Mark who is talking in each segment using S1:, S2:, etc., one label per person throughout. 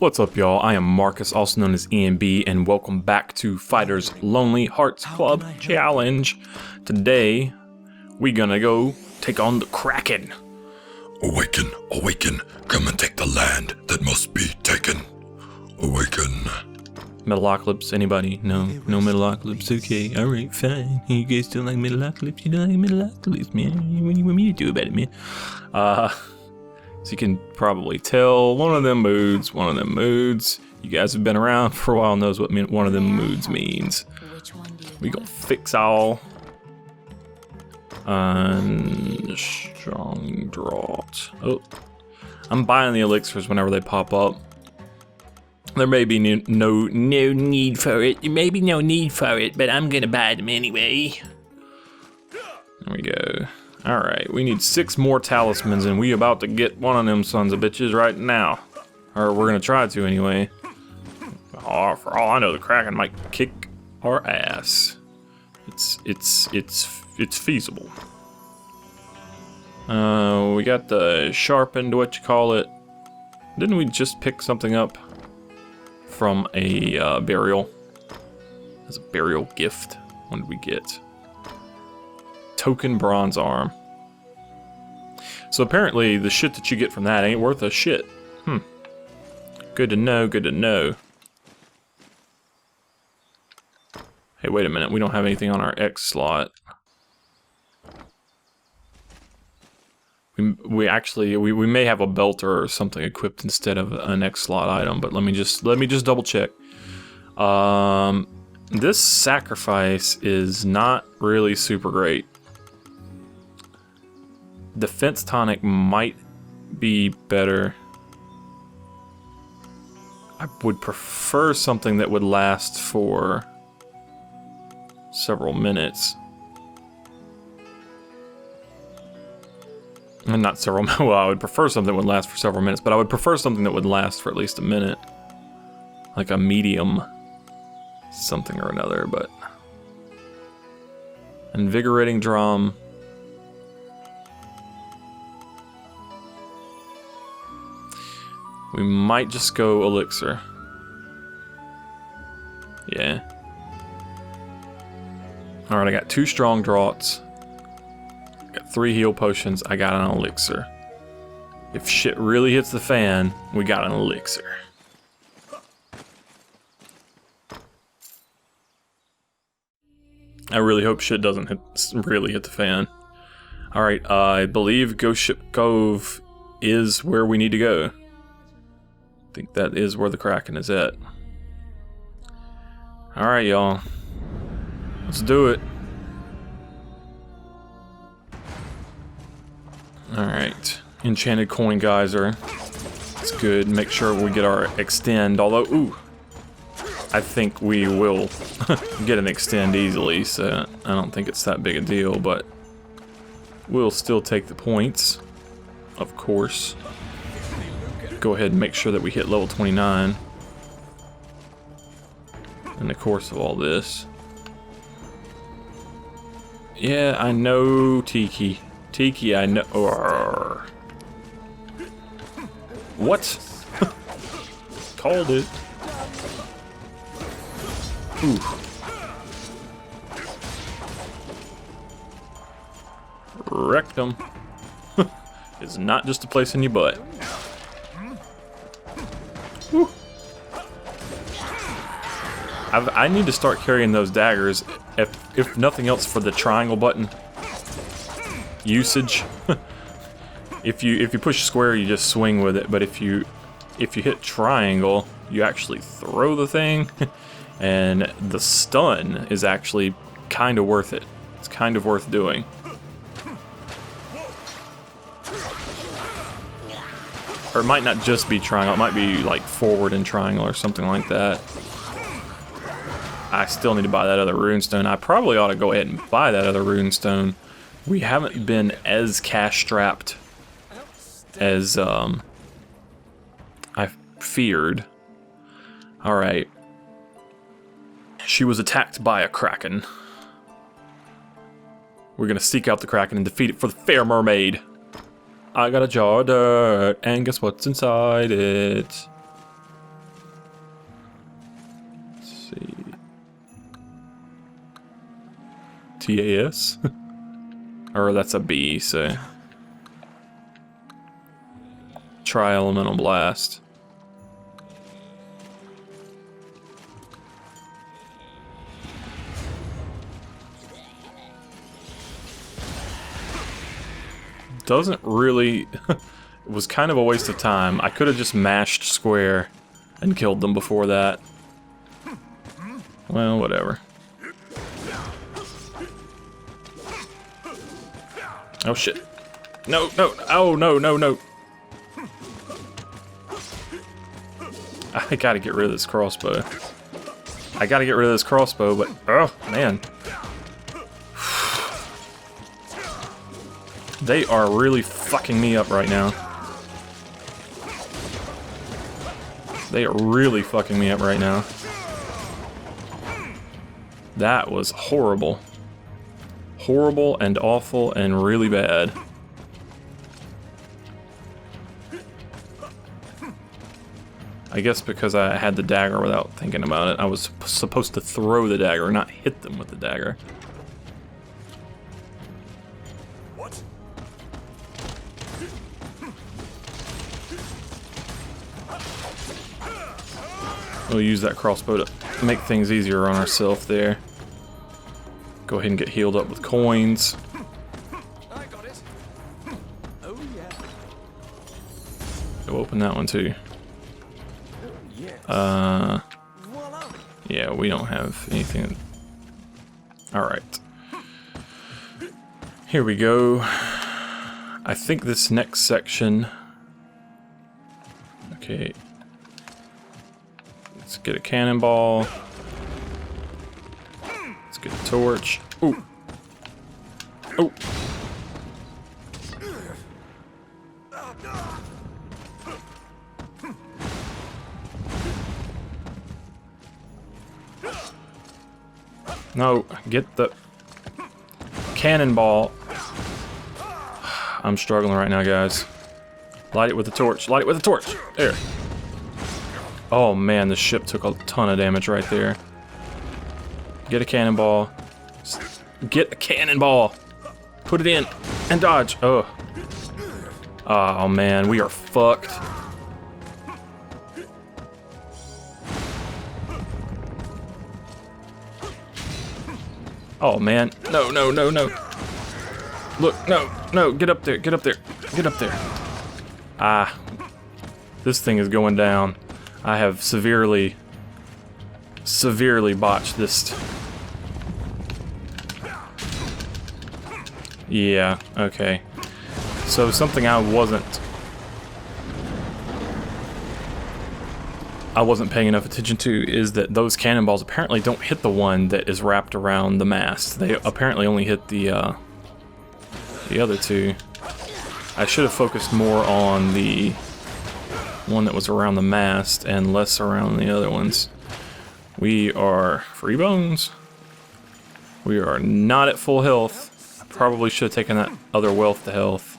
S1: What's up, y'all? I am Marcus, also known as EMB, and welcome back to Fighter's Lonely Hearts Club Challenge. Today, we gonna go take on the Kraken.
S2: Awaken, awaken, come and take the land that must be taken. Awaken.
S1: Metalocalypse, anybody? No Metalocalypse, okay, alright, fine. You guys don't like Metalocalypse? You don't like Metalocalypse, man? What do you want me to do about it, man? So you can probably tell one of them moods. You guys have been around for a while, knows what one of them moods means. We gonna fix all. Strong draught. Oh, I'm buying the elixirs whenever they pop up. There may be no need for it. There may be no need for it, but I'm gonna buy them anyway. There we go. Alright, we need 6 more talismans, and we about to get one of them sons of bitches right now. Or we're gonna try to anyway. Oh, for all I know, the Kraken might kick our ass. It's feasible. We got the sharpened, what you call it. Didn't we just pick something up from a burial? As a burial gift. What did we get? Token bronze arm. So apparently the shit that you get from that ain't worth a shit. Good to know, good to know. Hey, wait a minute, we don't have anything on our X slot. We may have a belter or something equipped instead of an X slot item, but let me just double check. This sacrifice is not really super great. Defense tonic might be better. I would prefer something that would last for several minutes. And not several, well, I would prefer something that would last for several minutes, but I would prefer something that would last for at least a minute. Like a medium something or another, but... Invigorating drum. We might just go elixir. Yeah. Alright, I got 2 strong draughts. Got 3 heal potions. I got an elixir. If shit really hits the fan, we got an elixir. I really hope shit doesn't really hit the fan. Alright, I believe Ghost Ship Cove is where we need to go. I think that is where the Kraken is at. Alright, y'all. Let's do it. Alright. Enchanted Coin Geyser. That's good. Make sure we get our extend. Although, ooh. I think we will get an extend easily, so I don't think it's that big a deal, but we'll still take the points, of course. Go ahead and make sure that we hit level 29 in the course of all this. Yeah, I know Tiki. Tiki, I know. Arrgh. What? Called it. Ooh. Rectum. It's not just a place in your butt. Whew. I need to start carrying those daggers, if nothing else, for the triangle button usage. If you push square, you just swing with it, but if you hit triangle, you actually throw the thing, and the stun is actually kind of worth it. It's kind of worth doing. Or it might not just be triangle, it might be like forward and triangle or something like that. I still need to buy that other runestone. I probably ought to go ahead and buy that other runestone. We haven't been as cash strapped as I feared. Alright. She was attacked by a Kraken. We're gonna seek out the Kraken and defeat it for the fair mermaid. I got a jar of dirt, and guess what's inside it? TAS. Or that's a B, so. Tri-elemental blast. Doesn't really... It was kind of a waste of time. I could have just mashed square and killed them before that. Well, whatever. Oh shit. No, no, oh no, no, no. I gotta get rid of this crossbow. I gotta get rid of this crossbow, but oh man. They are really fucking me up right now. They are really fucking me up right now. That was horrible. Horrible and awful and really bad. I guess because I had the dagger without thinking about it. I was supposed to throw the dagger, not hit them with the dagger.
S3: What?
S1: We'll use that crossbow to make things easier on ourselves there. Go ahead and get healed up with coins.
S3: I got it. Oh yeah.
S1: Go open that one too.
S3: Yes. Voila.
S1: Yeah, we don't have anything. Alright. Here we go. I think this next section... Okay. Let's get a cannonball. Let's get a torch. Ooh. Oh. No, get the cannonball. I'm struggling right now, guys. Light it with the torch. Light it with the torch. There. Oh man, the ship took a ton of damage right there. Get a cannonball. Get a cannonball. Put it in and dodge. Oh. Oh man, we are fucked. Oh man, no, no, no, no. Look, no, no, get up there, get up there, get up there. Ah, this thing is going down. I have severely botched this. Yeah, okay. So something I wasn't paying enough attention to is that those cannonballs apparently don't hit the one that is wrapped around the mast. They apparently only hit the other two. I should have focused more on the one that was around the mast and less around the other ones. We are free bones. We are not at full health. I probably should have taken that other wealth to health.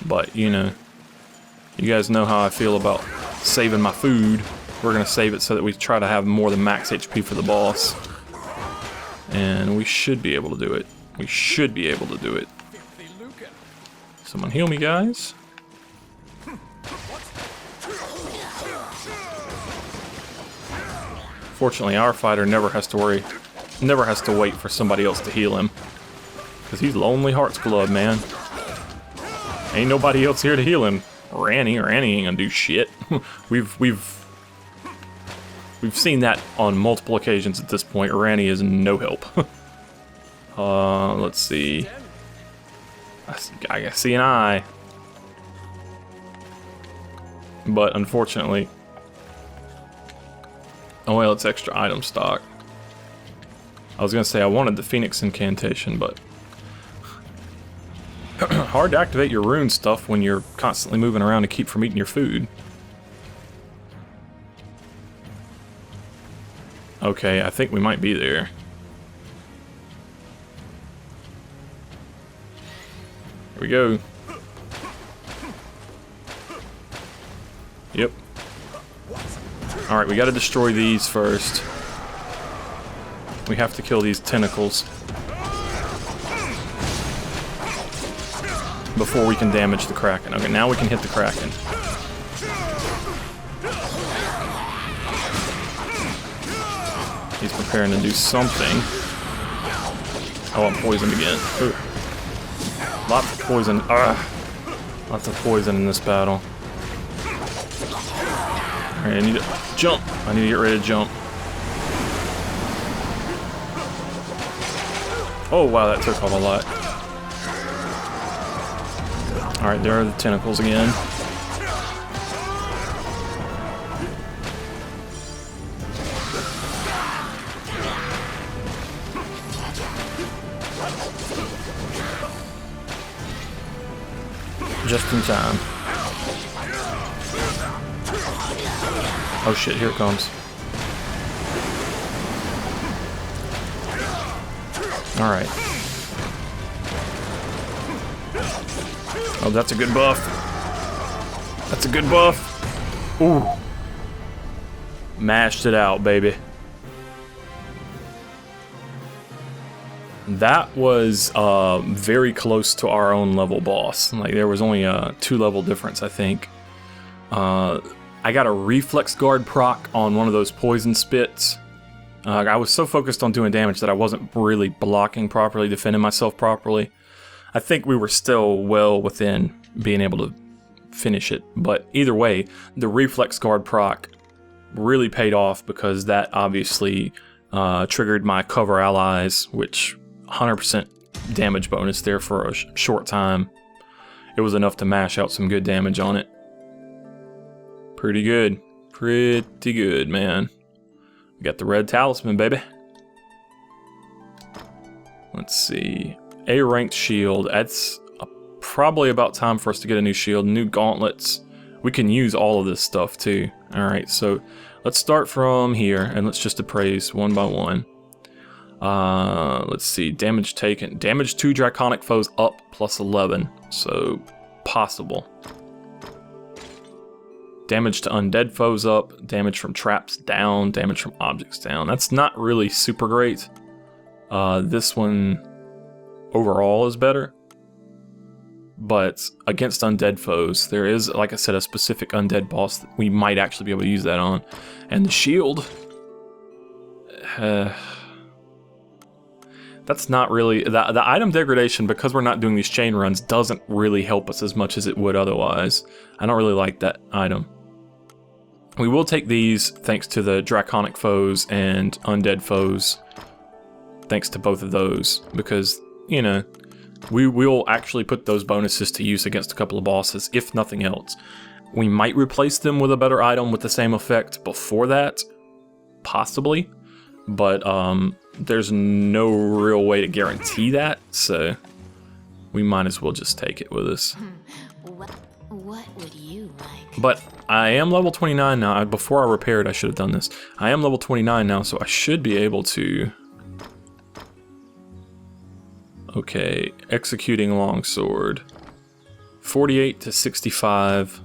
S1: But, you know, you guys know how I feel about saving my food. We're gonna save it so that we try to have more than max HP for the boss. And we should be able to do it. We should be able to do it. Someone heal me, guys. Fortunately, our fighter never has to wait for somebody else to heal him. Because he's Lonely Hearts Club, man. Ain't nobody else here to heal him. Ranny ain't gonna do shit. We've seen that on multiple occasions at this point. Ranny is no help. Let's see. I see an eye. But unfortunately... Oh well, it's extra item stock. I was gonna say I wanted the Phoenix Incantation, but... hard to activate your rune stuff when you're constantly moving around to keep from eating your food. Okay, I think we might be there. Here we go. Yep. Alright, we gotta destroy these first. We have to kill these tentacles before we can damage the Kraken. Okay, now we can hit the Kraken. He's preparing to do something. Oh, I'm poisoned again. Ooh. Lots of poison. Lots of poison in this battle. Alright, I need to jump. I need to get ready to jump. Oh, wow, that took off a lot. Alright, there are the tentacles again. Just in time. Oh shit, here it comes. Alright. Oh, that's a good buff. That's a good buff. Ooh. Mashed it out, baby. That was very close to our own level boss. Like, there was only a 2-level difference, I think. I got a reflex guard proc on one of those poison spits. I was so focused on doing damage that I wasn't really blocking properly, defending myself properly. I think we were still well within being able to finish it. But either way, the reflex guard proc really paid off because that obviously triggered my cover allies, which 100% damage bonus there for a short time. It was enough to mash out some good damage on it. Pretty good. Pretty good, man. We got the red talisman, baby. Let's see. A ranked shield. That's probably about time for us to get a new shield. New gauntlets. We can use all of this stuff too. Alright, so let's start from here and let's just appraise one by one. Let's see. Damage taken. Damage to draconic foes up plus 11. So possible. Damage to undead foes up, damage from traps down, damage from objects down. That's not really super great. This one overall is better. But against undead foes, there is, like I said, a specific undead boss that we might actually be able to use that on. And the shield... that's not really... The item degradation, because we're not doing these chain runs, doesn't really help us as much as it would otherwise. I don't really like that item. We will take these thanks to the draconic foes and undead foes. Thanks to both of those. Because, you know, we will actually put those bonuses to use against a couple of bosses, if nothing else. We might replace them with a better item with the same effect before that. Possibly. But there's no real way to guarantee that. So we might as well just take it with us.
S4: What would you like?
S1: But I am level 29 now. Before I repaired, I should have done this. I am level 29 now, so I should be able to... Okay, executing longsword. 48 to 65.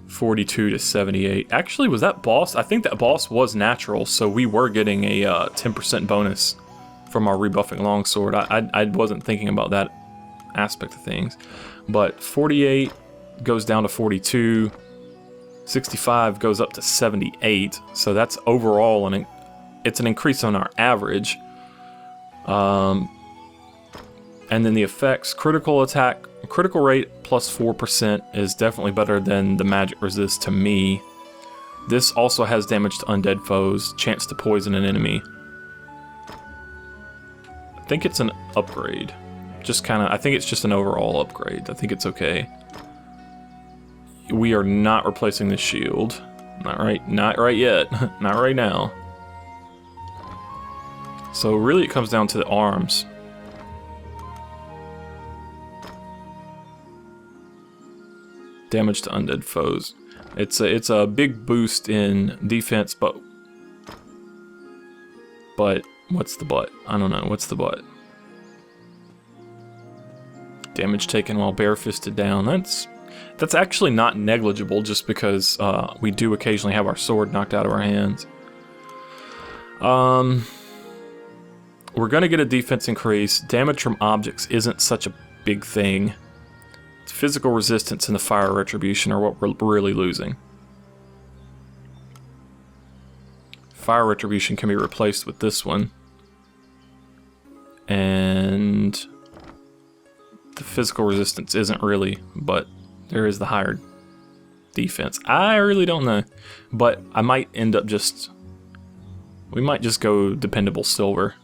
S1: 42 to 78. Actually, was that boss? I think that boss was natural, so we were getting a 10% bonus from our rebuffing longsword. I wasn't thinking about that aspect of things. But 48 goes down to 42. 65 goes up to 78. So that's overall, it's an increase on our average. And then the effects, critical attack, critical rate plus 4% is definitely better than the magic resist to me. This also has damage to undead foes, chance to poison an enemy. I think it's an upgrade. I think it's just an overall upgrade. I think it's okay. We are not replacing the shield. Not right yet. Not right now. So really it comes down to the arms. Damage to undead foes. It's a big boost in defense, but what's the but? I don't know. What's the but? Damage taken while barefisted down. That's actually not negligible, just because we do occasionally have our sword knocked out of our hands. we're gonna get a defense increase. Damage from objects isn't such a big thing. It's physical resistance and the fire retribution are what we're really losing. Fire retribution can be replaced with this one. And the physical resistance isn't really, but there is the higher defense. I really don't know, but I might end up we might just go dependable silver.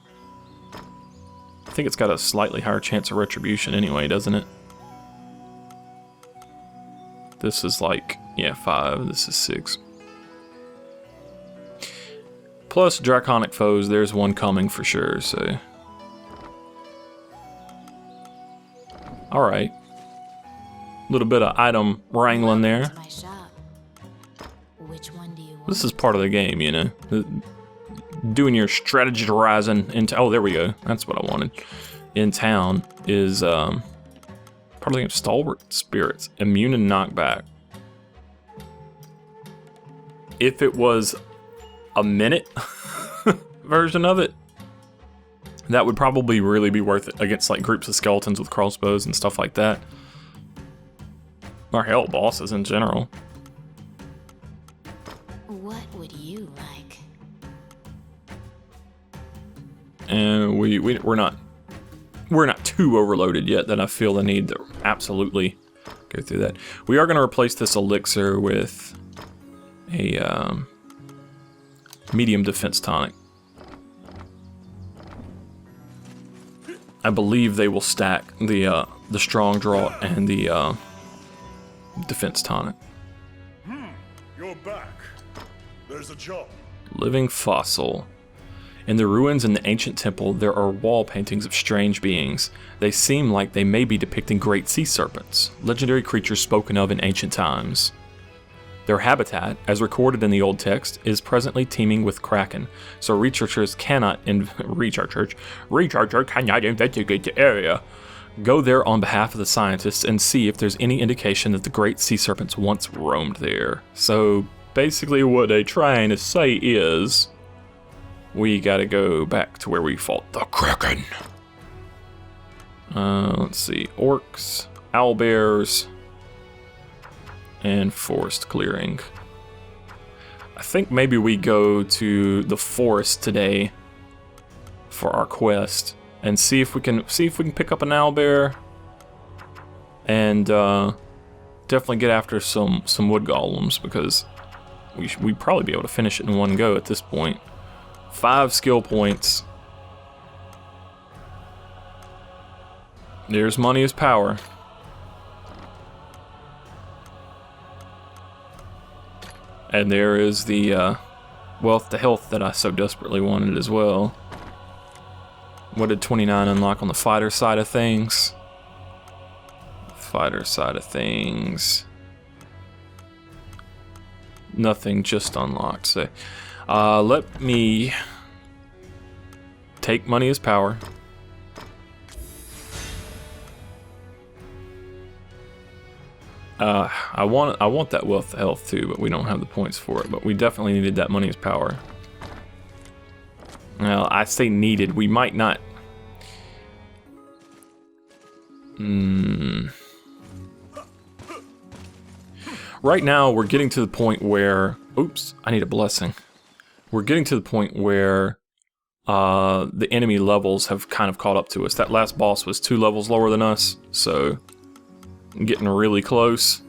S1: I think it's got a slightly higher chance of retribution anyway, doesn't it? This is like, yeah, 5, this is 6. Plus draconic foes, there's one coming for sure, so. Alright. A little bit of item wrangling there.
S4: My shop. Which one do you want?
S1: This is part of the game, you know. Doing your strategizing into. Oh, there we go. That's what I wanted. In town is part of the game. Stalwart spirits, immune and knockback. If it was a minute version of it, that would probably really be worth it against like groups of skeletons with crossbows and stuff like that. Or hell, bosses in general.
S4: What would you like?
S1: And we're not too overloaded yet that I feel the need to absolutely go through that. We are going to replace this elixir with a medium defense tonic. I believe they will stack the strong draw and the defense tonic.
S5: You're back. There's a job.
S1: Living fossil. In the ruins in the ancient temple, there are wall paintings of strange beings. They seem like they may be depicting great sea serpents, legendary creatures spoken of in ancient times. Their habitat, as recorded in the old text, is presently teeming with Kraken, so researchers cannot investigate the area. Go there on behalf of the scientists and see if there's any indication that the great sea serpents once roamed there. So basically what they're trying to say is we gotta go back to where we fought the Kraken. Let's see, orcs, owlbears, and forest clearing. I think maybe we go to the forest today for our quest and see if we can pick up an owlbear and definitely get after some wood golems, because we'd probably be able to finish it in one go at this point. 5 skill points. There's money is power. And there is the wealth to health that I so desperately wanted as well. What did 29 unlock on the fighter side of things? Fighter side of things. Nothing just unlocked. So let me take money as power. I want that wealth of health too, but we don't have the points for it. But we definitely needed that money as power. Well, I say needed. We might not. Right now, we're getting to the point where. Oops! I need a blessing. We're getting to the point where the enemy levels have kind of caught up to us. That last boss was 2 levels lower than us, so I'm getting really close.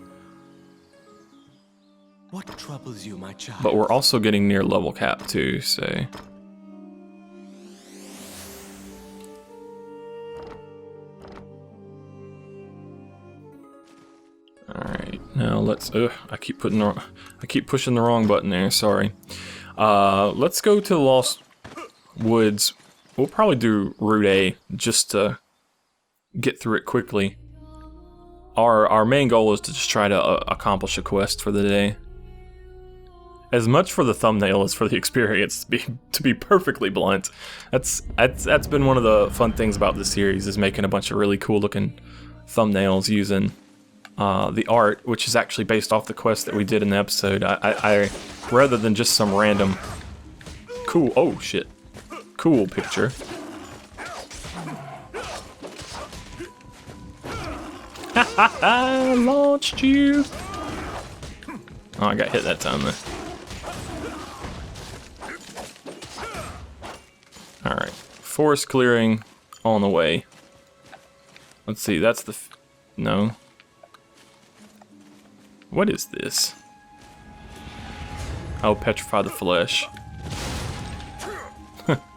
S3: What troubles you, my child?
S1: But we're also getting near level cap too, so. Alright, now let's I keep pushing the wrong button there, sorry. Let's go to the Lost Woods. We'll probably do Route A just to get through it quickly. Our main goal is to just try to accomplish a quest for the day. As much for the thumbnail as for the experience, to be perfectly blunt. That's been one of the fun things about this series, is making a bunch of really cool looking thumbnails using the art, which is actually based off the quest that we did in the episode. I rather than just some random cool picture. I launched you. Oh, I got hit that time, though. Alright. Forest clearing on the way. Let's see, that's the... no. What is this? Oh, petrify the flesh.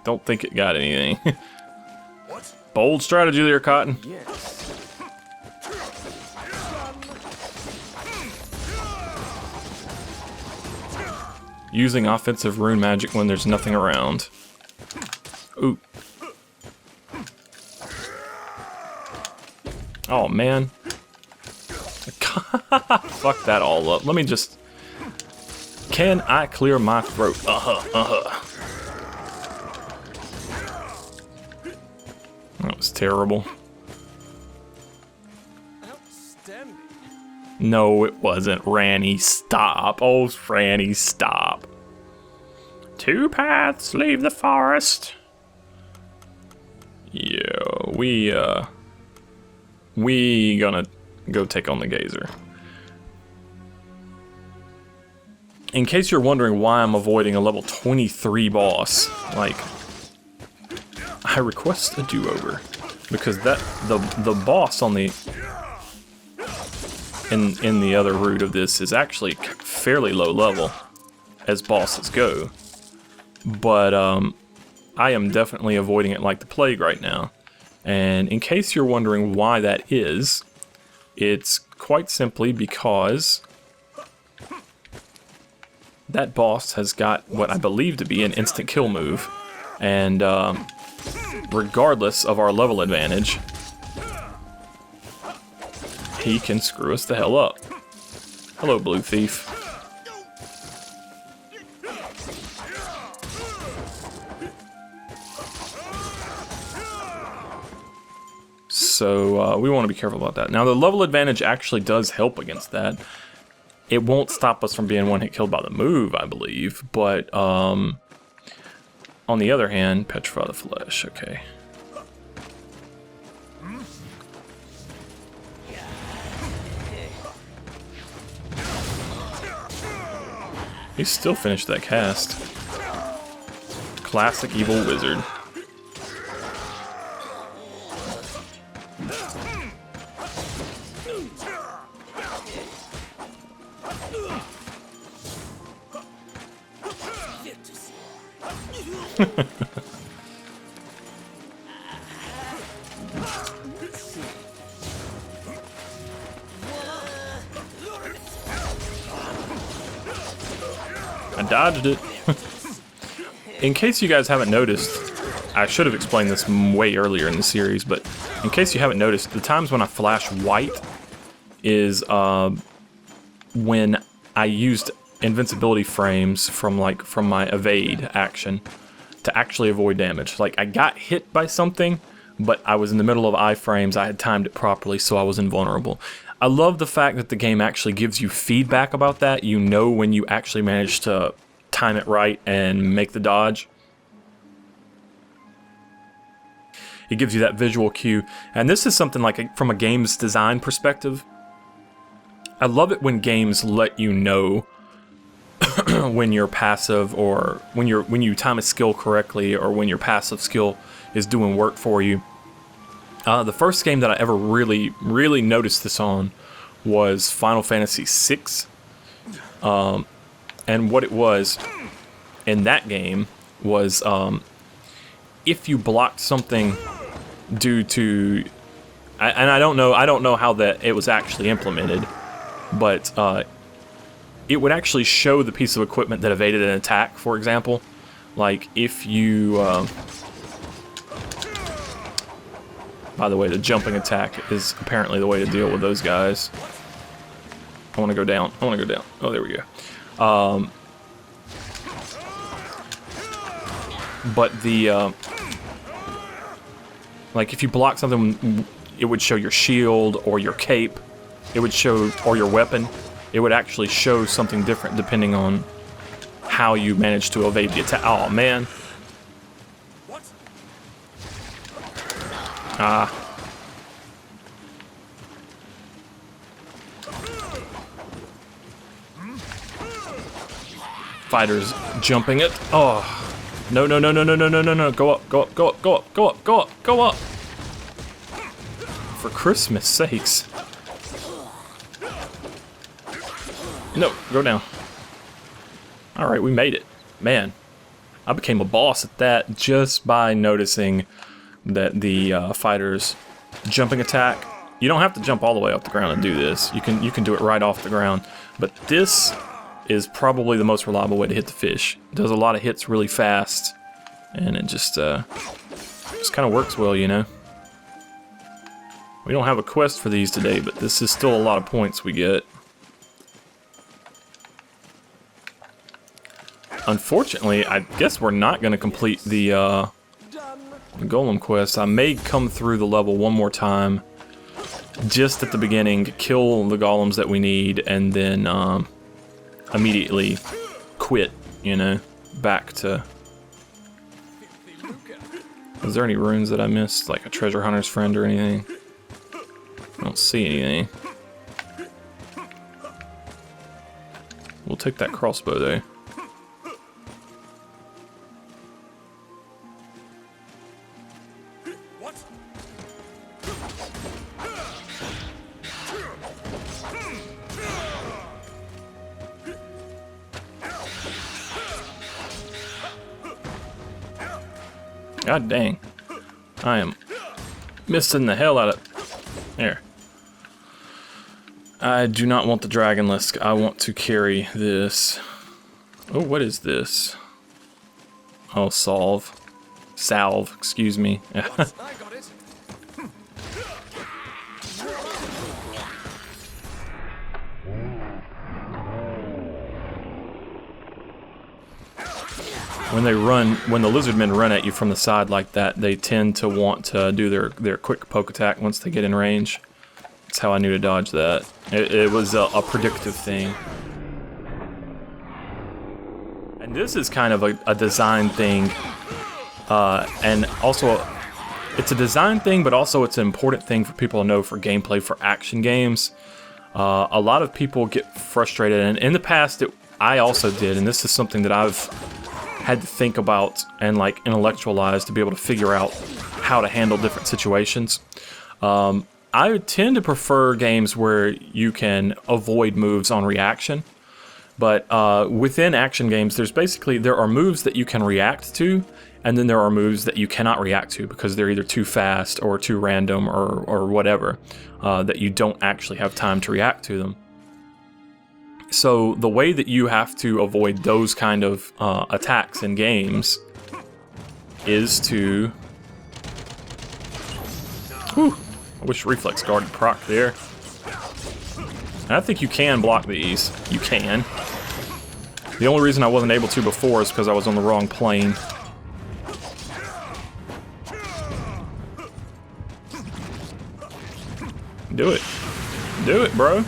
S1: Don't think it got anything. Bold strategy there, Cotton. Using offensive rune magic when there's nothing around. Ooh. Oh, man. Fuck that all up. Let me just... Can I clear my throat? That was terrible.
S3: Outstanding.
S1: No, it wasn't. Ranny, stop. Oh, Ranny, stop. 2 paths leave the forest. Yeah, we gonna go take on the Gazer. In case you're wondering why I'm avoiding a level 23 boss, like, I request a do-over because the boss on the in the other route of this is actually fairly low level as bosses go, but I am definitely avoiding it like the plague right now. And in case you're wondering why that is, it's quite simply because that boss has got what I believe to be an instant kill move, and regardless of our level advantage, he can screw us the hell up. Hello, Blue Thief. So we want to be careful about that. Now, the level advantage actually does help against that. It won't stop us from being one-hit killed by the move, I believe, but on the other hand, petrify the flesh, okay. He still finished that cast. Classic evil wizard. I dodged it. In case you guys haven't noticed, I should have explained this way earlier in the series, but in case you haven't noticed, the times when I flash white is when I used invincibility frames from my evade action to actually avoid damage. Like, I got hit by something, but I was in the middle of iframes, I had timed it properly, so I was invulnerable. I love the fact that the game actually gives you feedback about that. You know when you actually manage to time it right and make the dodge. It gives you that visual cue. And this is something like from a game's design perspective. I love it when games let you know when you're passive, or when you time a skill correctly, or when your passive skill is doing work for you. The first game that I ever really noticed this on was Final Fantasy VI. And what it was in that game was if you blocked something due to, and I don't know how that it was actually implemented, but it would actually show the piece of equipment that evaded an attack, for example. Like if you by the way, the jumping attack is apparently the way to deal with those guys. I want to go down. I want to go down. Oh, there we go. But the like if you block something, it would show your shield or your cape. It would show, or your weapon. It would actually show something different depending on how you manage to evade the attack. Oh man. fighters jumping it. Oh, no, no, no, no, no, no, no, no, no. Go up, go up, go up, go up, go up, go up, go up. For Christmas sakes. No, go down. All right, we made it. Man, I became a boss at that just by noticing that the fighters jumping attack. You don't have to jump all the way off the ground and do this. You can do it right off the ground. But this is probably the most reliable way to hit the fish. It does a lot of hits really fast, and it just kind of works well, you know. We don't have a quest for these today, but this is still a lot of points we get. Unfortunately, I guess we're not going to complete the golem quest. I may come through the level one more time, just at the beginning, kill the golems that we need, and then immediately quit, you know, back to... Is there any runes that I missed, like a treasure hunter's friend or anything? I don't see anything. We'll take that crossbow though. God dang. I am missing the hell out of... There. I do not want the dragon lisk. I want to carry this. Oh, what is this? Oh, salve, excuse me.
S3: I got it.
S1: When the lizard men run at you from the side like that, they tend to want to do their quick poke attack once they get in range. That's how I knew to dodge that. It was a predictive thing. And this is kind of a design thing. And also, it's a design thing, but also it's an important thing for people to know for gameplay for action games. A lot of people get frustrated, and in the past, I also did, and this is something that I've had to think about and like intellectualize to be able to figure out how to handle different situations. I tend to prefer games where you can avoid moves on reaction, but within action games, there are moves that you can react to, and then there are moves that you cannot react to because they're either too fast or too random or whatever, that you don't actually have time to react to them. So the way that you have to avoid those kind of attacks in games is to... Whew, I wish Reflex Guard had proc there. And I think you can block these. You can. The only reason I wasn't able to before is because I was on the wrong plane. Do it. Do it, bro.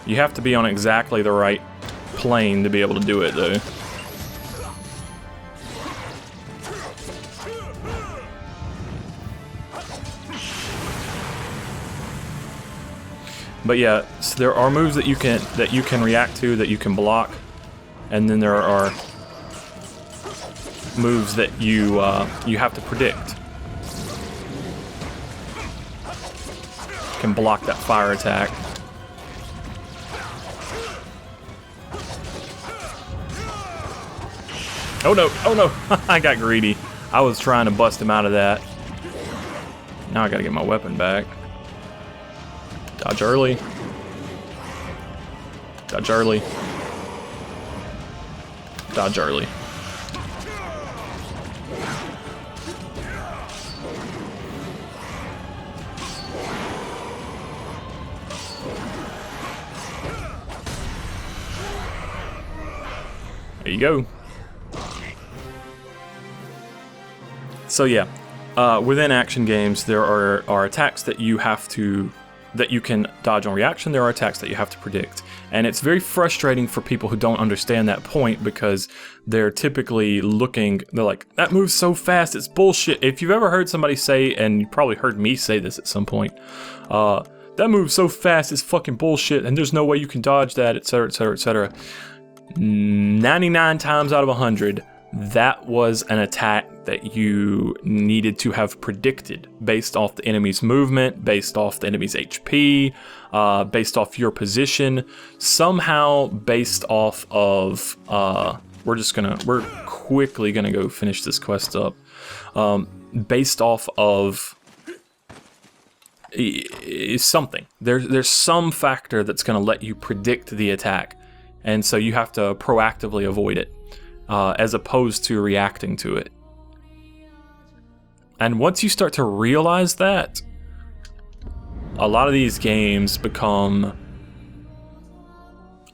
S1: You have to be on exactly the right plane to be able to do it, though. But yeah, so there are moves that you can react to, that you can block, and then there are moves that you have to predict. You can block that fire attack. Oh no, oh no, I got greedy. I was trying to bust him out of that. Now I gotta get my weapon back. Dodge early. Dodge early. Dodge early. There you go. So yeah, within action games, there are attacks that you can dodge on reaction. There are attacks that you have to predict, And it's very frustrating for people who don't understand that point because they're typically they're like, that moves so fast, it's bullshit. If you've ever heard somebody say, and you probably heard me say this at some point, that moves so fast, it's fucking bullshit, and there's no way you can dodge that, etc., etc., etc. 99 times out of 100, that was an attack that you needed to have predicted based off the enemy's movement, based off the enemy's HP, based off your position, somehow based off of, we're quickly gonna go finish this quest up, based off of something. There's some factor that's gonna let you predict the attack, and so you have to proactively avoid it. As opposed to reacting to it. And once you start to realize that, a lot of these games become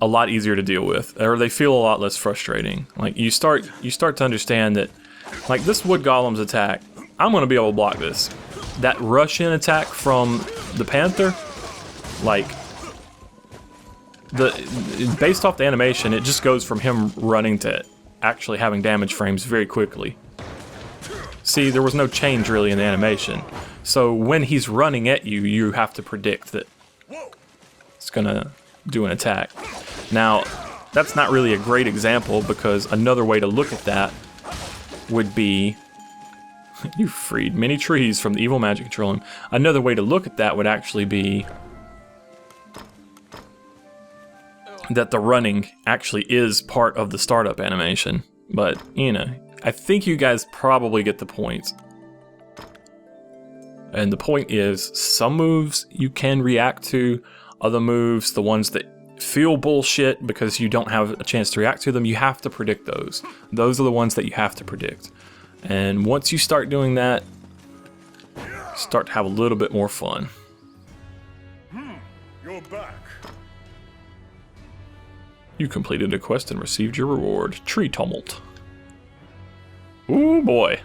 S1: a lot easier to deal with, or they feel a lot less frustrating. Like you start to understand that, like this wood golem's attack, I'm gonna be able to block this. That rush-in attack from the panther, like based off the animation, it just goes from him running to actually having damage frames very quickly. See, there was no change really in the animation. So when he's running at you, you have to predict that it's gonna do an attack. Now, that's not really a great example because another way to look at that would be, you freed many trees from the evil magic controlling. Another way to look at that would actually be that the running actually is part of the startup animation. But, you know, I think you guys probably get the point. And the point is, some moves you can react to, other moves, the ones that feel bullshit because you don't have a chance to react to them, you have to predict those. Those are the ones that you have to predict. And once you start doing that, start to have a little bit more fun.
S5: You're back.
S1: You completed a quest and received your reward. Tree Tumult. Ooh boy.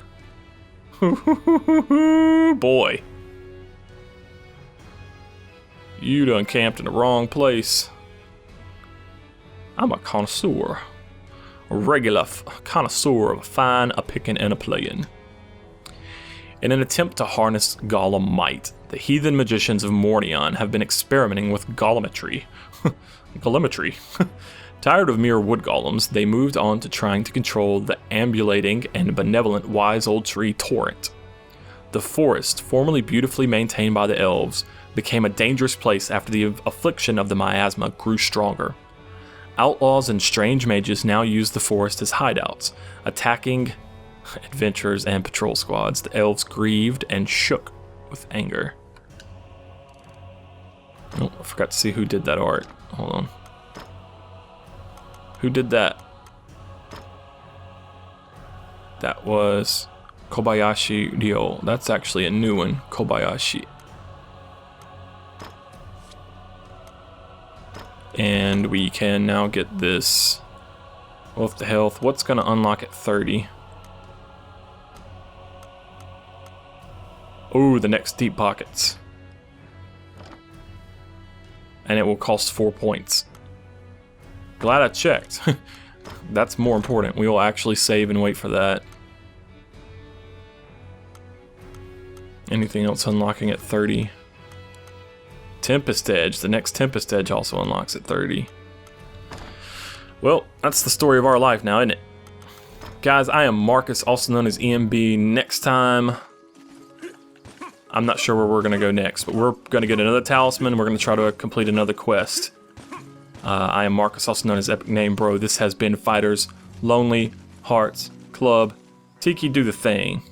S1: Ooh boy. You done camped in the wrong place. I'm a connoisseur. A regular connoisseur of a fine a-pickin' and a-playin'. In an attempt to harness golem might, the heathen magicians of Mornion have been experimenting with golemetry. Golemetry. Tired of mere wood golems, they moved on to trying to control the ambulating and benevolent wise old tree Torrent. The forest, formerly beautifully maintained by the elves, became a dangerous place after the affliction of the miasma grew stronger. Outlaws and strange mages now use the forest as hideouts, attacking adventurers and patrol squads. The elves grieved and shook with anger. Oh, I forgot to see who did that art. Hold on. Who did that? That was Kobayashi Ryo. That's actually a new one, Kobayashi. And we can now get this with the health. What's going to unlock at 30? Oh, the next deep pockets. And it will cost 4 points. Glad I checked. That's more important. We will actually save and wait for that. Anything else unlocking at 30? Tempest Edge. The next Tempest Edge also unlocks at 30. Well, that's the story of our life now, isn't it? Guys, I am Marcus, also known as EMB. Next time, I'm not sure where we're going to go next, but we're going to get another talisman. We're going to try to complete another quest. I am Marcus, also known as Epic Name Bro. This has been Fighters Lonely Hearts Club. Tiki, do the thing.